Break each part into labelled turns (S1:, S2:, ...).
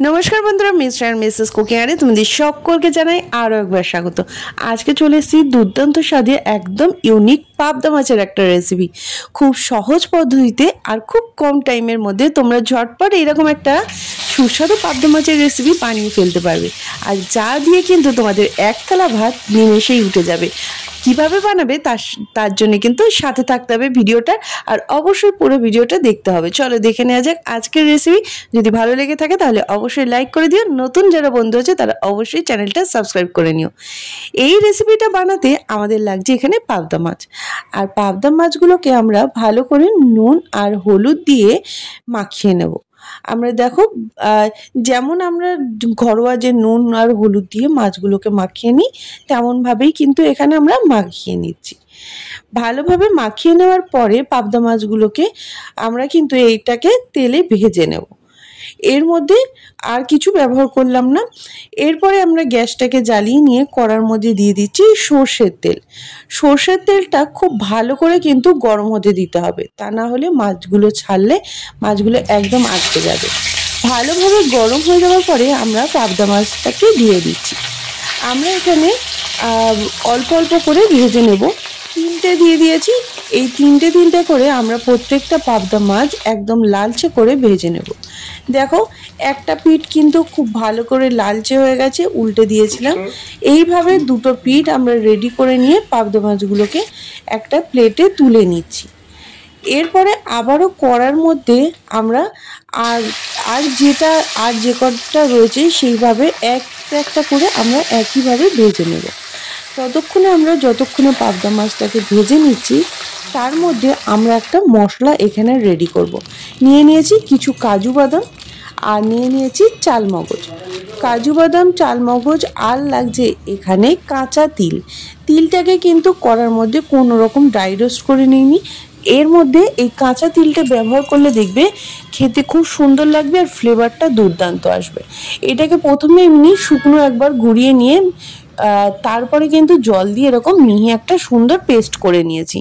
S1: নমস্কার বন্ধুরা, mister and Mrs cooking আরে তোমাদের সকলকে জানাই আরও একবার স্বাগত। আজকে চলে এসেছি দুর্দান্ত স্বাদে একদম ইউনিক পাবদা মাছের একটা রেসিপি। খুব সহজ পদ্ধতিতে আর খুব কম টাইমের মধ্যে তোমরা ঝটপট এরকম একটা সুস্বাদু পাবদা মাছের রেসিপি বানিয়ে ফেলতে পারবে, আর যা দিয়ে কিন্তু তোমাদের এক থালা ভাত নিমেষেই উঠে যাবে। কিভাবে বানাবে তার জন্য কিন্তু সাথে থাকতে হবে ভিডিওটা, আর অবশ্যই পুরো ভিডিওটা দেখতে হবে। চলো দেখে নেওয়া যাক আজকের রেসিপি। যদি ভালো লেগে থাকে তাহলে অবশ্যই লাইক করে দিও, নতুন যারা বন্ধু আছে তারা অবশ্যই চ্যানেলটা সাবস্ক্রাইব করে নিও। এই রেসিপিটা বানাতে আমাদের লাগছে এখানে পাবদা মাছ, আর পাবদা মাছগুলোকে আমরা ভালো করে নুন আর হলুদ দিয়ে মাখিয়ে নেব। আমরা দেখো যেমন আমরা ঘরোয়া যে নুন আর হলুদ দিয়ে মাছগুলোকে মাখিয়ে নিই তেমনভাবেই কিন্তু এখানে আমরা মাখিয়ে নিচ্ছি। ভালোভাবে মাখিয়ে নেওয়ার পরে পাবদা মাছগুলোকে আমরা কিন্তু এইটাকে তেলে ভেজে নেব। এর মধ্যে আর কিছু ব্যবহার করলাম না। এরপরে আমরা গ্যাসটাকে জ্বালিয়ে নিয়ে কড়ার মধ্যে দিয়ে দিচ্ছি সর্ষের তেল। সর্ষের তেলটা খুব ভালো করে কিন্তু গরম হতে দিতে হবে, তা না হলে মাছগুলো ছাড়লে মাছগুলো একদম আটকে যাবে। ভালোভাবে গরম হয়ে যাওয়ার পরে আমরা পাবদা মাছটাকে দিয়ে দিচ্ছি। আমরা এখানে অল্প অল্প করে ভেজে নেব। তিনটে দিয়ে দিয়েছি। এই তিনটে করে আমরা প্রত্যেকটা পাবদা মাছ একদম লালচে করে ভেজে নেব। দেখো একটা পিঠ কিন্তু খুব ভালো করে লালচে হয়ে গেছে, উল্টে দিয়েছিলাম। এইভাবে দুটো পিঠ আমরা রেডি করে নিয়ে পাবদা মাছগুলোকে একটা প্লেটে তুলে নিচ্ছি। এরপরে আবারও কড়ার মধ্যে আমরা যে কটা রয়েছে সেইভাবে একটা করে আমরা একইভাবে ভেজে নেব। যতক্ষণে পাবদা মাছটাকে ভেজে নিচ্ছি তার মধ্যে আমরা একটা মশলা এখানে রেডি করব। নিয়েছি কিছু কাজু বাদাম আর নিয়েছি চালমগজ। কাজু বাদাম, চালমগজ আর লাগছে এখানে কাঁচা তিলটাকে কিন্তু কড়ার মধ্যে কোনো রকম ড্রাই রোস্ট করে নিইনি। এর মধ্যে এই কাঁচা তিলটা ব্যবহার করলে দেখবে খেতে খুব সুন্দর লাগবে আর ফ্লেভারটা দুর্দান্ত আসবে। এটাকে প্রথমে এমনি শুকনো একবার গুঁড়িয়ে নিয়ে তারপরে কিন্তু জল দিয়ে এরকম মিহি একটা সুন্দর পেস্ট করে নিয়েছি।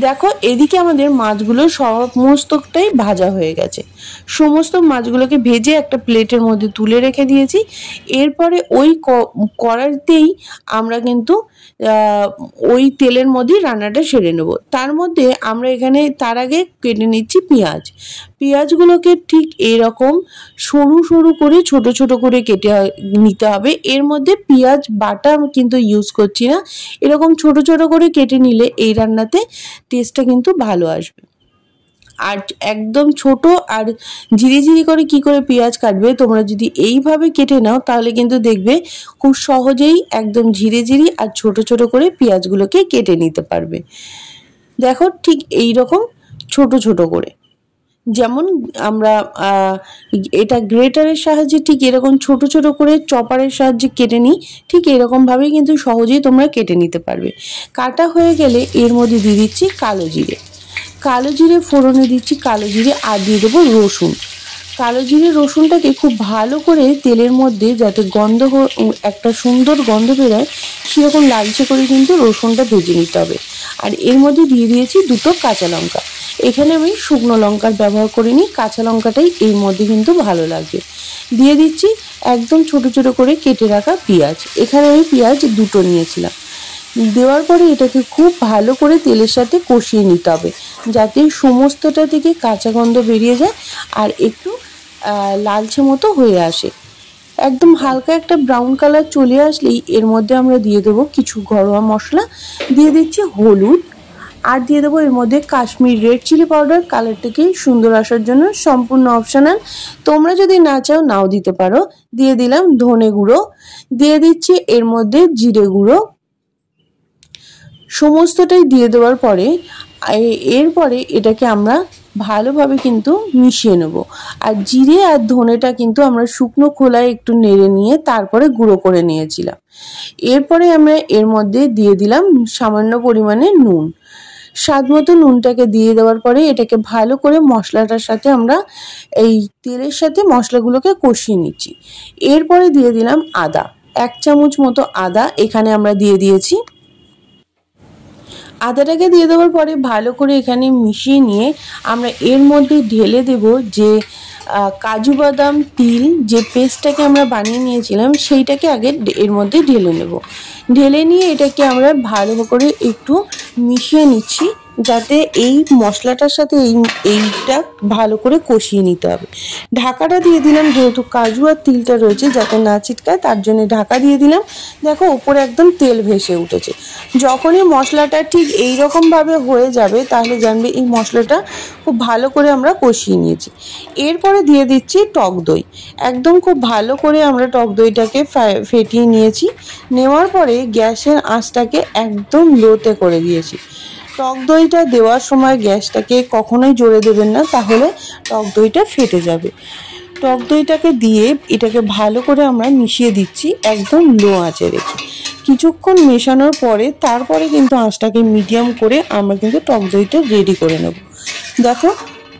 S1: দেখো এদিকে আমাদের মাছগুলো সমস্তটাই ভাজা হয়ে গেছে। সমস্ত মাছগুলোকে ভেজে একটা প্লেটের মধ্যে তুলে রেখে দিয়েছি। এরপরে ওই কড়াইতেই আমরা কিন্তু ওই তেলের মধ্যেই রান্নাটা সেরে নেব। তার মধ্যে আমরা এখানে তার আগে কেটে নিচ্ছি পেঁয়াজগুলোকে ঠিক এইরকম সরু সরু করে ছোট করে কেটে নিতে হবে। এর মধ্যে পেঁয়াজ বাটা কিন্তু ইউজ করছি না, এরকম ছোট করে কেটে নিলে এই রান্নাতে টেস্টটা কিন্তু ভালো আসবে। আর একদম ছোট আর ঝিরি করে কি করে পেঁয়াজ কাটবে তোমরা যদি এইভাবে কেটে নাও তাহলে কিন্তু দেখবে খুব সহজেই একদম ঝিরি আর ছোট করে পেঁয়াজগুলোকে কেটে নিতে পারবে। দেখো ঠিক এই রকম ছোট করে, যেমন আমরা এটা গ্রেটারের সাহায্যে ঠিক এরকম ছোট করে চপারের সাহায্যে কেটে নিই, ঠিক এরকমভাবেই কিন্তু সহজেই তোমরা কেটে নিতে পারবে। কাটা হয়ে গেলে এর মধ্যে দিয়ে দিচ্ছি কালো জিরে ফোড়নে দিচ্ছি কালো জিরে, আর দিয়ে দেবো রসুন। কালো জিরে রসুনটাকে খুব ভালো করে তেলের মধ্যে যাতে একটা সুন্দর গন্ধ বেরোয় সেরকম লালচে করে কিন্তু রসুনটা ভেজে নিতে হবে। আর এর মধ্যে দিয়ে দিয়েছি দুটো কাঁচা লঙ্কা। এখানে আমি শুকনো লঙ্কার ব্যবহার করিনি, কাঁচা লঙ্কাটাই এর মধ্যে কিন্তু ভালো লাগবে। দিয়ে দিচ্ছি একদম ছোট করে কেটে রাখা পেঁয়াজ। এখানে আমি পেঁয়াজ দুটো নিয়েছিলাম। দেওয়ার পরে এটাকে খুব ভালো করে তেলের সাথে কষিয়ে নিতে হবে যাতে সমস্তটা থেকে কাঁচা গন্ধ বেরিয়ে যায় আর একটু লালচে মতো হয়ে আসে। একদম হালকা একটা ব্রাউন কালার চলে আসলেই এর মধ্যে আমরা দিয়ে দেবো কিছু ঘরোয়া মশলা। দিয়ে দিচ্ছি হলুদ, আর দিয়ে দেবো এর মধ্যে কাশ্মীর রেড চিলি পাউডার, কালারটাকে সুন্দর আসার জন্য, সম্পূর্ণ অপশনাল, তোমরা যদি না চাও নাও দিতে পারো। দিয়ে দিলাম ধনে গুঁড়ো, দিয়ে দিচ্ছি এর মধ্যে জিরে গুঁড়ো। সমস্তটাই দিয়ে দেওয়ার পরে এরপরে এটাকে আমরা ভালোভাবে কিন্তু মিশিয়ে নেব। আর জিরে আর ধনেটা কিন্তু আমরা শুকনো খোলায় একটু নেড়ে নিয়ে তারপরে গুঁড়ো করে নিয়েছিলাম। এরপরে আমরা এর মধ্যে দিয়ে দিলাম সামান্য পরিমাণে নুন। স্বাদ মতো নুনটাকে দিয়ে দেওয়ার পরে এটাকে ভালো করে মশলাটার সাথে আমরা এই তেলের সাথে মশলাগুলোকে কষিয়ে নিচ্ছি। এরপরে দিয়ে দিলাম আদা, 1 চামচ মতো আদা এখানে আমরা দিয়ে দিয়েছি। আদাটাকে দিয়ে দেওয়ার পরে ভালো করে এখানে মিশিয়ে নিয়ে আমরা এর মধ্যে ঢেলে দেব যে কাজু বাদাম তিল যে পেস্টটাকে আমরা বানিয়ে নিয়েছিলাম সেইটাকে আগে এর মধ্যে ঢেলে নেব। ঢেলে নিয়ে এটাকে আমরা ভালো করে একটু মিশিয়ে নিচ্ছি, যাতে এই মশলাটার সাথে এইটা ভালো করে কষিয়ে নিতে হবে। ঢাকাটা দিয়ে দিলাম, যেহেতু কাজু আর তিলটা রয়েছে যাতে না ছিটকায় তার জন্য ঢাকা দিয়ে দিলাম। দেখো উপরে একদম তেল ভেসে উঠেছে। যখনই মশলাটা ঠিক এইরকমভাবে হয়ে যাবে তাহলে জানবে এই মশলাটা খুব ভালো করে আমরা কষিয়ে নিয়েছি। এরপরে দিয়ে দিচ্ছি টক দই। একদম খুব ভালো করে আমরা টক দইটাকে ফেটিয়ে নিয়েছি। নেওয়ার পরে গ্যাসের আঁচটাকে একদম লোতে করে দিয়েছি। টক দইটা দেওয়ার সময় গ্যাসটাকে কখনোই জোরে দেবেন না, তাহলে টক দইটা ফেটে যাবে। টক দইটাকে দিয়ে এটাকে ভালো করে আমরা মিশিয়ে দিচ্ছি একদম লো আঁচে রেখে। কিছুক্ষণ মেশানোর পরে তারপরে কিন্তু আঁচটাকে মিডিয়াম করে আমরা কিন্তু টক দইটা রেডি করে নেব। দেখো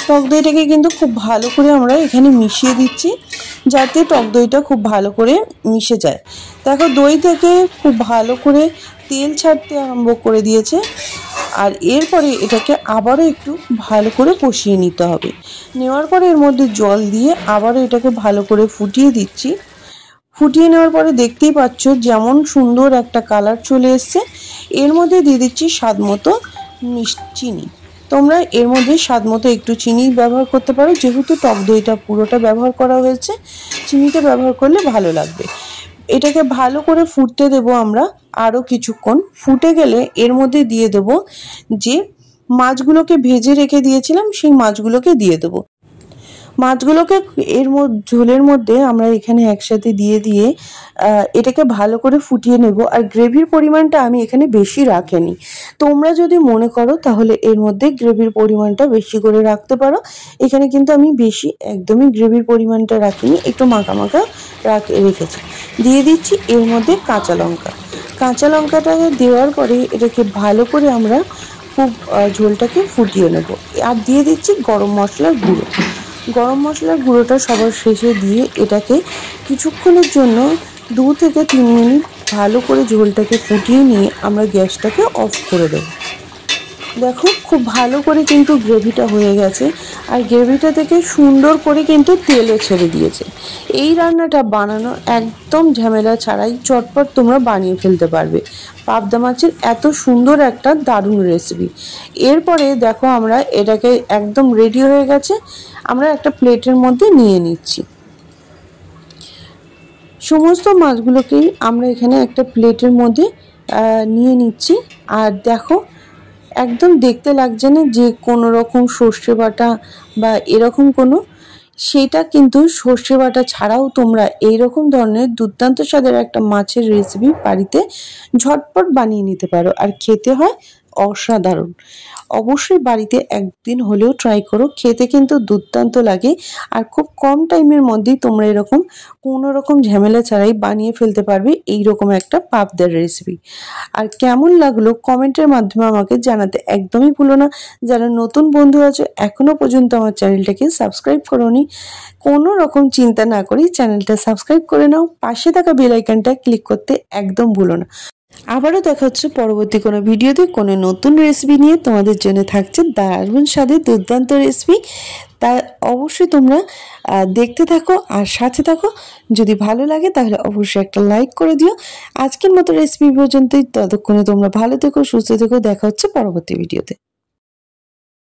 S1: টক দইটাকে কিন্তু খুব ভালো করে আমরা এখানে মিশিয়ে দিচ্ছি, যাতে টক দইটা খুব ভালো করে মিশে যায়। দেখো দই থেকে খুব ভালো করে তেল ছাড়তে আরম্ভ করে দিয়েছে। আর এরপরে এটাকে আবারও একটু ভালো করে কষিয়ে নিতে হবে। নেওয়ার পরে এর মধ্যে জল দিয়ে আবারও এটাকে ভালো করে ফুটিয়ে দিচ্ছি। ফুটিয়ে নেওয়ার পরে দেখতেই পাচ্ছ যেমন সুন্দর একটা কালার চলে এসছে। এর মধ্যে দিয়ে দিচ্ছি স্বাদ মতো চিনি। তোমরা এর মধ্যে স্বাদ মতো একটু চিনি ব্যবহার করতে পারো, যেহেতু টক দইটা পুরোটা ব্যবহার করা হয়েছে, চিনিটা ব্যবহার করলে ভালো লাগবে। এটাকে ভালো করে ফুটতে দেব আমরা আরও কিছুক্ষণ। ফুটে গেলে এর মধ্যে দিয়ে দেব যে মাছগুলোকে ভেজে রেখে দিয়েছিলাম, সেই মাছগুলোকে দিয়ে দেব। মাছগুলোকে এর ঝোলের মধ্যে আমরা এখানে একসাথে দিয়ে এটাকে ভালো করে ফুটিয়ে নেব। আর গ্রেভির পরিমাণটা আমি এখানে বেশি রাখিনি। তোমরা যদি মনে করো তাহলে এর মধ্যে গ্রেভির পরিমাণটা বেশি করে রাখতে পারো। এখানে কিন্তু আমি বেশি একদমই গ্রেভির পরিমাণটা রাখিনি, একটু মাখা মাখা রেখেছি। দিয়ে দিচ্ছি এর মধ্যে কাঁচা লঙ্কা। কাঁচা লঙ্কাটাকে দেওয়ার পরে এটাকে ভালো করে আমরা খুব ঝোলটাকে ফুটিয়ে নেব। আর দিয়ে দিচ্ছি গরম মশলার গুঁড়ো। গরম মশলার গুঁড়োটা সবার শেষে দিয়ে এটাকে কিছুক্ষণের জন্য 2 থেকে 3 মিনিট ভালো করে ঝোলটাকে ফুটিয়ে নিয়ে আমরা গ্যাসটাকে অফ করে দেব। দেখো খুব ভালো করে কিন্তু গ্রেভিটা হয়ে গেছে, আর গ্রেভিটা থেকে সুন্দর করে কিন্তু তেলও ছেড়ে দিয়েছে। এই রান্নাটা বানানো একদম ঝামেলা ছাড়াই চটপট তোমরা বানিয়ে ফেলতে পারবে। পাবদা মাছের এত সুন্দর একটা দারুণ রেসিপি। এরপরে দেখো আমরা এটাকে একদম রেডি হয়ে গেছে, আমরা একটা প্লেটের মধ্যে নিয়ে নিচ্ছি। সমস্ত মাছগুলোকেই আমরা এখানে একটা প্লেটের মধ্যে নিয়ে নিচ্ছি। আর দেখো একদম দেখতে লাগছে না যে কোনো রকম সর্ষে বাটা বা এরকম কোনো, সেটা কিন্তু সর্ষে বাটা ছাড়াও তোমরা এইরকম ধরনের দুর্দান্ত স্বাদের একটা মাছের রেসিপি বাড়িতে ঝটপট বানিয়ে নিতে পারো, আর খেতে হয় অসাধারণ। অবশ্যই বাড়িতে একদিন হলেও ট্রাই করো, খেতে কিন্তু দুর্দান্ত লাগে। আর খুব কম টাইমের মধ্যেই তোমরা এরকম কোনো রকম ঝামেলা ছাড়াই বানিয়ে ফেলতে পারবে এইরকম একটা পাবদার রেসিপি। আর কেমন লাগলো কমেন্টের মাধ্যমে আমাকে জানাতে একদমই ভুলো না। যারা নতুন বন্ধু আছে এখনো পর্যন্ত আমার চ্যানেলটাকে সাবস্ক্রাইব করোনি, কোনো রকম চিন্তা না করেই চ্যানেলটা সাবস্ক্রাইব করে নাও। পাশে থাকা বেল আইকনটা ক্লিক করতে একদম ভুলো না। আবারও দেখা হচ্ছে পরবর্তী কোনো ভিডিওতে কোনো নতুন রেসিপি নিয়ে। তোমাদের জন্য থাকছে দারুণ স্বাদের দুর্দান্ত রেসিপি, তা অবশ্যই তোমরা দেখতে থাকো আর সাথে থাকো। যদি ভালো লাগে তাহলে অবশ্যই একটা লাইক করে দিও। আজকের মতো রেসিপি পর্যন্তই, ততক্ষণে তোমরা ভালো থেকো, সুস্থ থেকো। দেখা হচ্ছে পরবর্তী ভিডিওতে।